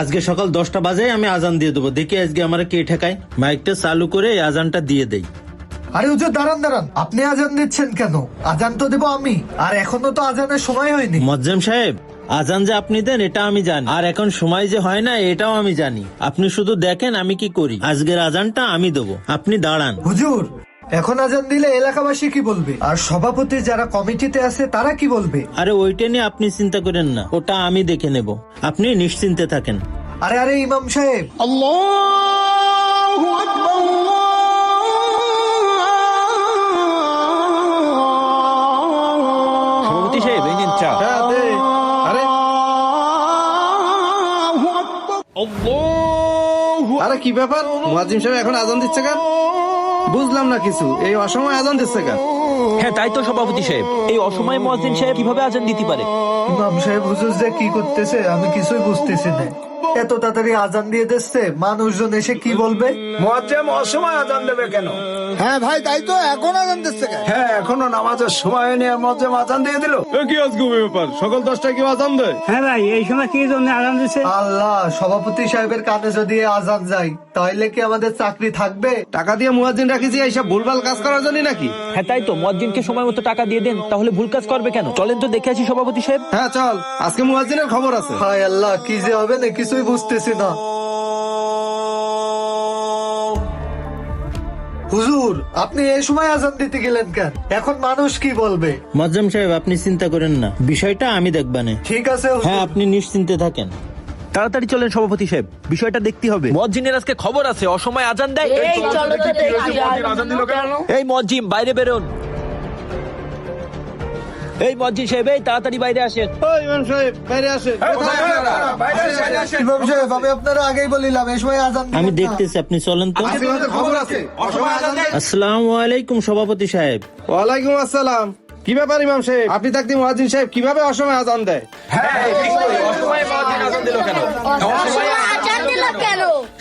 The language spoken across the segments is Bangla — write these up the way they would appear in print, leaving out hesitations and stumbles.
আজকে সকাল 10টা বাজে আমি আজান দিয়ে দেবো, দেখি আজকে আমার কে ঠেকায়। মাইকটা চালু করে এই আজানটা দিয়ে দেই। আরে হুজুর দাঁড়ান দাঁড়ান, আপনি আজান দিচ্ছেন কেন? আজান তো দেবো আমি, আর এখনো তো আজানের সময় হয়নি। মোয়াজ্জেম সাহেব, আজান যে আপনি দেন এটা আমি জানি, আর এখন সময় যে হয় না এটাও আমি জানি। আপনি শুধু দেখেন আমি কি করি। আজকের আজানটা আমি দেবো, আপনি দাঁড়ান। হুজুর, এখন আজান দিলে এলাকাবাসী কি বলবে, আর সভাপতি যারা কমিটিতে আছে তারা কি বলবে? আরে ওইটা নিয়ে আপনি চিন্তা করেন না, ওটা আমি দেখে নেব, আপনি নিশ্চিন্তে থাকেন। আরে আরে ইমাম সাহেব, সভাপতি সাহেব এই নিন চা। আরে কি ব্যাপার, মুয়াজ্জিম সাহেব এখন আজান দিচ্ছে কেন? বুঝলাম না কিছু, এই অসময়ে আজান দিচ্ছে কেন? হ্যাঁ তাই তো সভাপতি সাহেব, এই অসময়ে মুয়াজ্জিন সাহেব কিভাবে আজান দিতে পারে? ইমাম সাহেব হুজুর যে কি করতেছে আমি কিছুই বুঝতেছি না। এত তাড়াতাড়ি আজান দিয়ে দিচ্ছে, মানুষজন এসে কি বলবে? মুয়াজ্জিম অসময় আজান দেবে কেন? হ্যাঁ ভাই, তাই তো, এখন আজান দিচ্ছে কেন? হ্যাঁ এখনো নামাজের সময় নিয়ে মুয়াজ্জিম আজান দিয়ে দিল। কি আজকে ব্যাপার, সকাল 10টায় কি আজান দেয়? হ্যাঁ ভাই, এই সময় কি জন্য আরাম দিচ্ছে? আল্লাহ, সভাপতি সাহেবের কানে যদি আজান যায় তাহলে কি আমাদের চাকরি থাকবে? টাকা দিয়ে মুয়াজ্জিন রাখিছি এইসব ভুলভাল কাজ করার জন্য নাকি? হ্যাঁ তাই তো, মুয়াজ্জিনকে সময় মতো টাকা দিয়ে দেন, তাহলে ভুল কাজ করবে কেন? চলেন তো দেখে আসি সভাপতি সাহেব। হ্যাঁ চল, আজকে মুয়াজ্জিনের খবর আছে। হায় আল্লাহ, কি যে হবে না কিছুই বুঝতেছি না। হুজুর, আপনি এই সময় আজান দিতে গেলেন কেন? এখন মানুষ কি বলবে? মোয়াজ্জেম সাহেব আপনি চিন্তা করেন না, বিষয়টা আমি দেখবানে। ঠিক আছে হুজুর। হ্যাঁ আপনি নিশ্চিন্তে থাকেন। তাড়াতাড়ি চলেন সভাপতি সাহেব, বিষয়টা দেখতে হবে। মুয়াজ্জিনের আজকে খবর আছে, অসময় আজান দেয়। এই মুয়াজ্জিম বাইরে বেরোন। এই মুয়াজ্জিন সাহেব, এই তাড়াতাড়ি বাইরে আসেন। ইমাম সাহেব বাইরে আসে। ইমাম সাহেব, আমি আপনারা আগেই বলিলাম এই সময় আজান দিবেন আমি না। দেখতেছি, আপনি চলেন তো। খবর আছে, অসময়ে আজান দেয়। আসসালামু আলাইকুম সভাপতি সাহেব। ওয়ালাইকুম আসসালাম। কি ব্যাপার ইমাম সাহেব, আপনি থাকতে মুয়াজ্জিন সাহেব কিভাবে অসময়ে আজান দেয়? অসময়ে মুয়াজ্জিন আজান দিল কেন?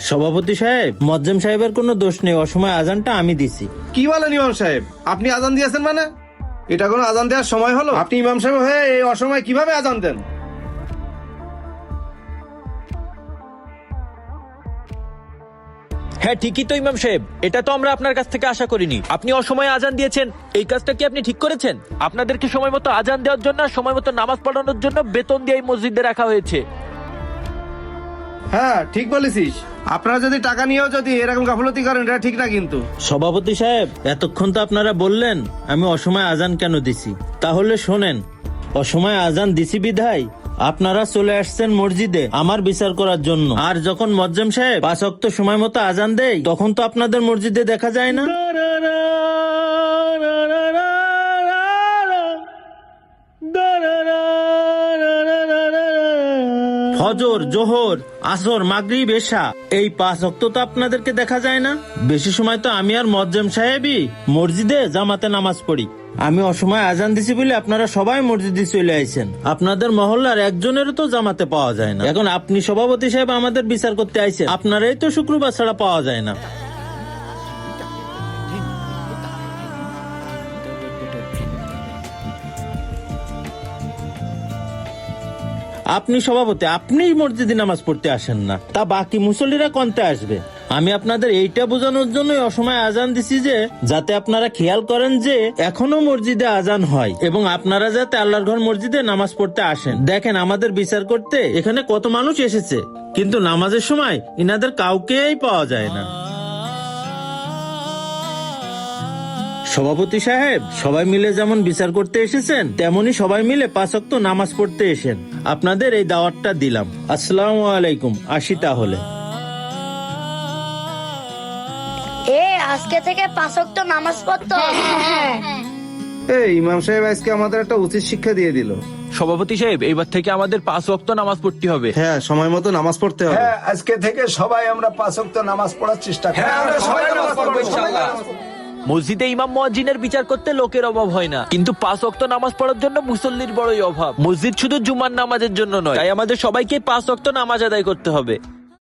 সভাপতি সাহেব, মোয়াজ্জেম সাহেবের কোনো দোষ নেই, অসময় আজানটা আমি দিছি। কি বলেন ইমাম সাহেব, আপনি আজান দিয়েছেন মানে? এটা কোনো আজান দেওয়ার সময় হলো? আপনি ইমাম সাহেব হয়ে এই অসময় কিভাবে আজান দেন? হ্যাঁ ঠিকই তো ইমাম সাহেব, এটা তো আমরা আপনার কাছ থেকে আশা করিনি। আপনি অসময়ে আজান দিয়েছেন, এই কাজটা কি আপনি ঠিক করেছেন? আপনাদেরকে সময় মতো আজান দেওয়ার জন্য, সময় মতো নামাজ পড়ানোর জন্য বেতন দিয়ে এই মসজিদে রাখা হয়েছে। হ্যাঁ ঠিক বলেছিস, আপনারা যদি টাকা নিয়েও যদি এরকম গাফলতি করেন এটা ঠিক না কিন্তু। সভাপতি সাহেব, এতক্ষণ তো আপনারা বললেন আমি অসময় আজান কেন দিছি, তাহলে শোনেন। অসময় আজান দিছি বিধায় আপনারা চলে আসছেন মসজিদে আমার বিচার করার জন্য। আর যখন মোয়াজ্জেম সাহেব 5 ওয়াক্ত সময় মতো আজান দেয় তখন তো আপনাদের মসজিদে দেখা যায় না। ফজর, জোহর, আসর, মাগরিব, এশা, এই 5 ওয়াক্ত তো আপনাদেরকে দেখা যায় না। বেশি সময় তো আমি আর মোয়াজ্জেম সাহেবই মসজিদে জামাতে নামাজ পড়ি। আমি অসময় আজান দিছি বলে আপনারা সবাই মসজিদে চলে আইছেন। আপনাদের মহল্লার একজনেরও তো জামাতে পাওয়া যায় না। এখন আপনি সভাপতি সাহেব আমাদের বিচার করতে আইছেন, আপনারাই তো শুক্রবার ছাড়া পাওয়া যায় না। আপনি সভাপতি, আপনি মসজিদে নামাজ পড়তে আসেন না, তা বাকি মুসল্লিরা কোনতে আসবে? আমি আপনাদের এইটা বোঝানোর জন্যই অসময় আজান দিছি যে যাতে আপনারা খেয়াল করেন যে এখনো মসজিদে আজান হয় এবং আপনারা যাতে আল্লাহর ঘর মসজিদে নামাজ পড়তে আসেন। দেখেন আমাদের বিচার করতে এখানে কত মানুষ এসেছে, কিন্তু নামাজের সময় ইনাদের কাউকেই পাওয়া যায় না। সভাপতি সাহেব, সবাই মিলে যেমন বিচার করতে এসেছেন তেমনি সবাই মিলে 5 ওয়াক্ত নামাজ পড়তে এসেন। আপনাদের এই দাওয়াতটা দিলাম। আসসালামু আলাইকুম, আসি তাহলে। আজকে থেকে 5 ওয়াক্ত নামাজ পড়তে হবে। এই ইমাম সাহেব আজকে আমাদের একটা উচিত শিক্ষা দিয়ে দিল। সভাপতি সাহেব, এইবার থেকে আমাদের 5 ওয়াক্ত নামাজ পড়তে হবে। হ্যাঁ সময় মতো নামাজ পড়তে হবে। হ্যাঁ আজকে থেকে সবাই আমরা 5 ওয়াক্ত নামাজ পড়ার চেষ্টা করি। মসজিদে ইমাম মুয়াজ্জিনের বিচার করতে লোকের অভাব হয় না, কিন্তু 5 ওয়াক্ত নামাজ পড়ার জন্য মুসল্লির বড়ই অভাব। মসজিদ শুধু জুমার নামাজের জন্য নয়, তাই আমাদের সবাইকে 5 ওয়াক্ত নামাজ আদায় করতে হবে।